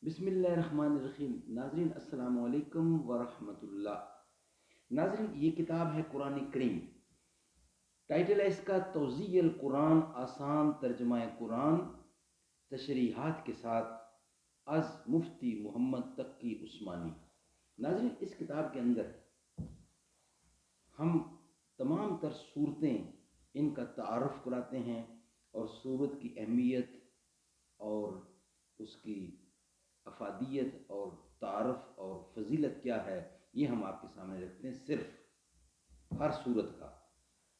بسم اللہ الرحمن الرحیم۔ ناظرین السلام علیکم ورحمۃ اللہ۔ ناظرین یہ کتاب ہے قرآن کریم، ٹائٹل ہے اس کا توضیح القرآن، آسان ترجمہ قرآن تشریحات کے ساتھ، از مفتی محمد تقی عثمانی۔ ناظرین اس کتاب کے اندر ہم تمام تر صورتیں ان کا تعارف کراتے ہیں اور صورت کی اہمیت اور اس کی افادیت اور تعارف اور فضیلت کیا ہے یہ ہم آپ کے سامنے رکھتے ہیں، صرف ہر صورت کا۔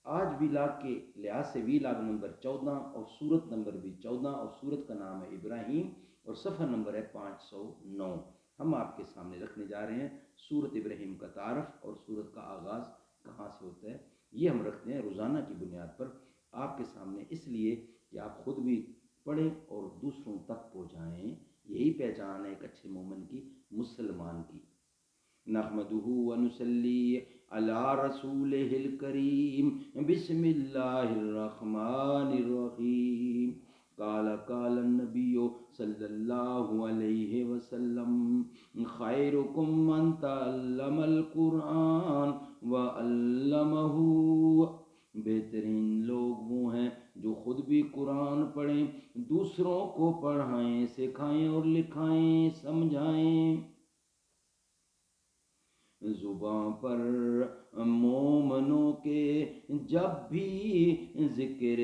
آج ویلاگ کے لحاظ سے ویلاگ نمبر 14 اور صورت نمبر بھی 14 اور صورت کا نام ہے ابراہیم اور صفحہ نمبر ہے 509۔ ہم آپ کے سامنے رکھنے جا رہے ہیں صورت ابراہیم کا تعارف اور صورت کا آغاز کہاں سے ہوتا ہے۔ یہ ہم رکھتے ہیں روزانہ کی بنیاد پر آپ کے سامنے، اس لیے کہ آپ خود بھی پڑھیں اور دوسروں تک پہنچائیں۔ یہی پہچان ہے ایک اچھے مومن کی، مسلمان کی۔ نحمدہ ونصلی علی رسولہ الکریم، بسم اللہ الرحمن الرحیم۔ قال النبی صلی اللہ علیہ وسلم، خیرکم من تعلم القرآن وعلمہ۔ بہترین لوگ وہ ہیں جو خود بھی قرآن پڑھیں، دوسروں کو پڑھائیں، سکھائیں اور لکھائیں، سمجھائیں۔ زباں پر مومنوں کے جب بھی ذکر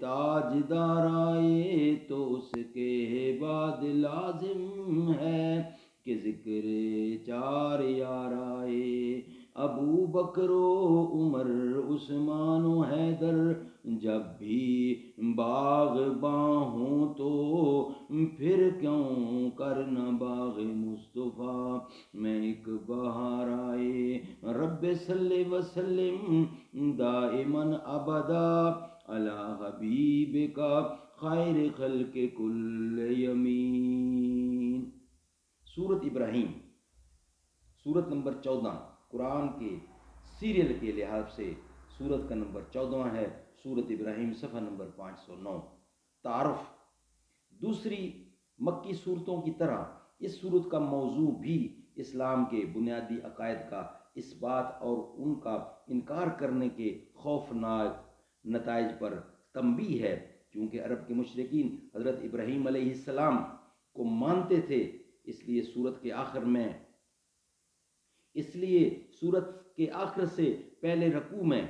تاجدار آئے تو اس کے بعد لازم ہے کہ ذکر چار یار آئے۔ ابو بکر و عمر، عثمان و حیدر جب بھی باغباں ہوں تو پھر کیوں کرنا باغ مصطفیٰ میں ایک بہار آئے۔ رب صلی وسلم دائماً ابدا علی حبیبک خیر خلق کل یمین۔ سورت ابراہیم، سورت نمبر 14، قرآن کے سیریل کے لحاظ سے سورت کا نمبر 14 ہے۔ سورت ابراہیم صفحہ نمبر 509۔ تعارف۔ دوسری مکی صورتوں کی طرح اس صورت کا موضوع بھی اسلام کے بنیادی عقائد کا اس بات اور ان کا انکار کرنے کے خوفناک نتائج پر تنبیہ ہے۔ چونکہ عرب کے مشرکین حضرت ابراہیم علیہ السلام کو مانتے تھے، اس لیے سورت کے آخر سے پہلے رکوع میں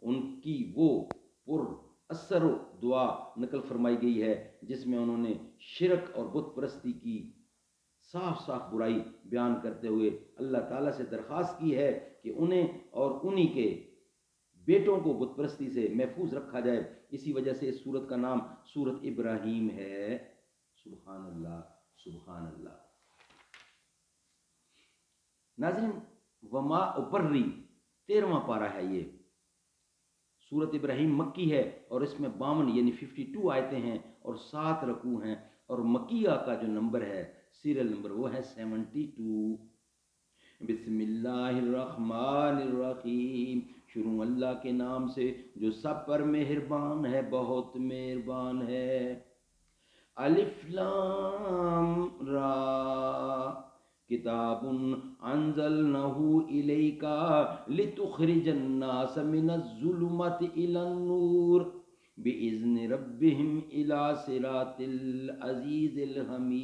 ان کی وہ پر اثر دعا نقل فرمائی گئی ہے جس میں انہوں نے شرک اور بت پرستی کی صاف صاف برائی بیان کرتے ہوئے اللہ تعالیٰ سے درخواست کی ہے کہ انہیں اور انہی کے بیٹوں کو بت پرستی سے محفوظ رکھا جائے۔ اسی وجہ سے اس سورت کا نام سورت ابراہیم ہے۔ سبحان اللہ، سبحان اللہ۔ ناظرین وما ابری 13واں پارہ ہے یہ۔ سورت ابراہیم مکی ہے اور اس میں 52 یعنی 52 آیتیں ہیں اور 7 رکوع ہیں، اور مکیہ کا جو نمبر ہے سیریل نمبر وہ ہے 72۔ بسم اللہ الرحمن الرحیم، شروع اللہ کے نام سے جو سب پر مہربان ہے، بہت مہربان ہے۔ الف لام را، کتاب انزلنہ الیک لتخرج الناس من الظلمات الی النور باذن ربہم الی صراط العزیز الحمید۔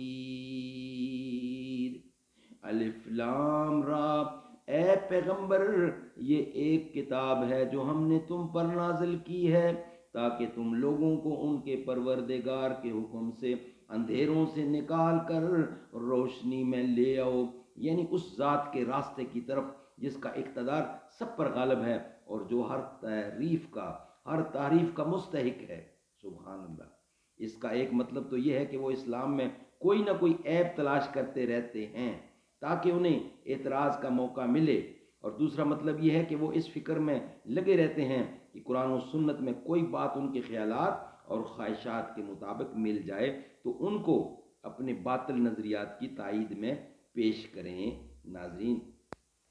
الف لام را، اے پیغمبر یہ ایک کتاب ہے جو ہم نے تم پر نازل کی ہے تاکہ تم لوگوں کو ان کے پروردگار کے حکم سے اندھیروں سے نکال کر روشنی میں لے آؤ، یعنی اس ذات کے راستے کی طرف جس کا اقتدار سب پر غالب ہے اور جو ہر تعریف کا مستحق ہے۔ سبحان اللہ۔ اس کا ایک مطلب تو یہ ہے کہ وہ اسلام میں کوئی نہ کوئی عیب تلاش کرتے رہتے ہیں تاکہ انہیں اعتراض کا موقع ملے، اور دوسرا مطلب یہ ہے کہ وہ اس فکر میں لگے رہتے ہیں کہ قرآن و سنت میں کوئی بات ان کے خیالات اور خواہشات کے مطابق مل جائے تو ان کو اپنے باطل نظریات کی تائید میں پیش کریں۔ ناظرین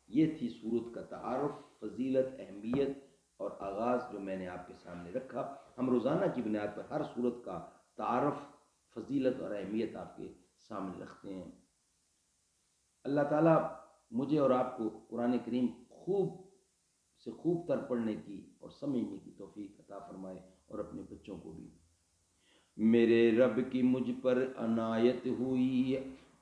یہ تھی سورت کا تعارف، فضیلت، اہمیت اور آغاز جو میں نے آپ کے سامنے رکھا۔ ہم روزانہ کی بنیاد پر ہر سورت کا تعارف، فضیلت اور اہمیت آپ کے سامنے رکھتے ہیں۔ اللہ تعالیٰ مجھے اور آپ کو قرآن کریم خوب سے خوب تر پڑھنے کی اور سمجھنے کی توفیق عطا فرمائے، اور اپنے بچوں کو بھی۔ میرے رب کی مجھ پر عنایت ہوئی،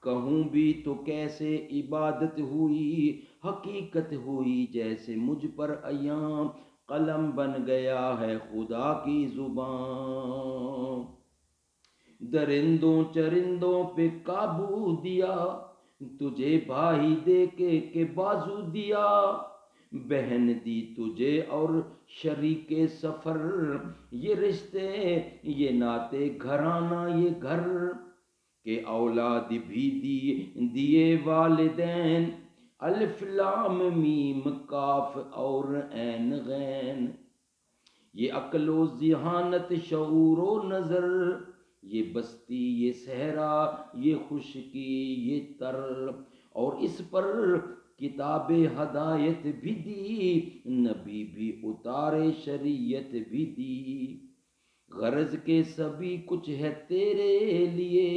کہوں بھی تو کیسے عبادت ہوئی، حقیقت ہوئی جیسے مجھ پر ایام، قلم بن گیا ہے خدا کی زبان، درندوں چرندوں پہ قابو دیا، تجھے بھائی دے کے بازو دیا، بہن دی تجھے اور شریک سفر، یہ رشتے یہ ناتے گھرانہ یہ گھر، کہ اولاد بھی دیے والدین، الف لام میم کاف اور عین غین، یہ عقل و ذہانت شعور و نظر، یہ بستی یہ صحرا یہ خشکی یہ تر، اور اس پر کتاب ہدایت بھی دی، نبی بھی اتارے شریعت بھی دی، غرض کے سبھی کچھ ہے تیرے لیے،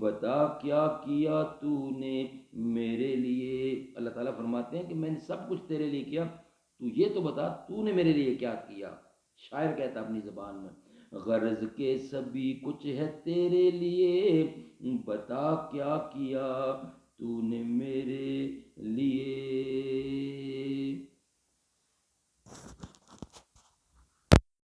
بتا کیا کیا تو نے میرے لیے۔ اللہ تعالیٰ فرماتے ہیں کہ میں نے سب کچھ تیرے لیے کیا، تو یہ تو بتا تو نے میرے لیے کیا کیا۔ شاعر کہتا اپنی زبان میں، غرض کے سبھی کچھ ہے تیرے لیے، بتا کیا تو نے میرے لیے۔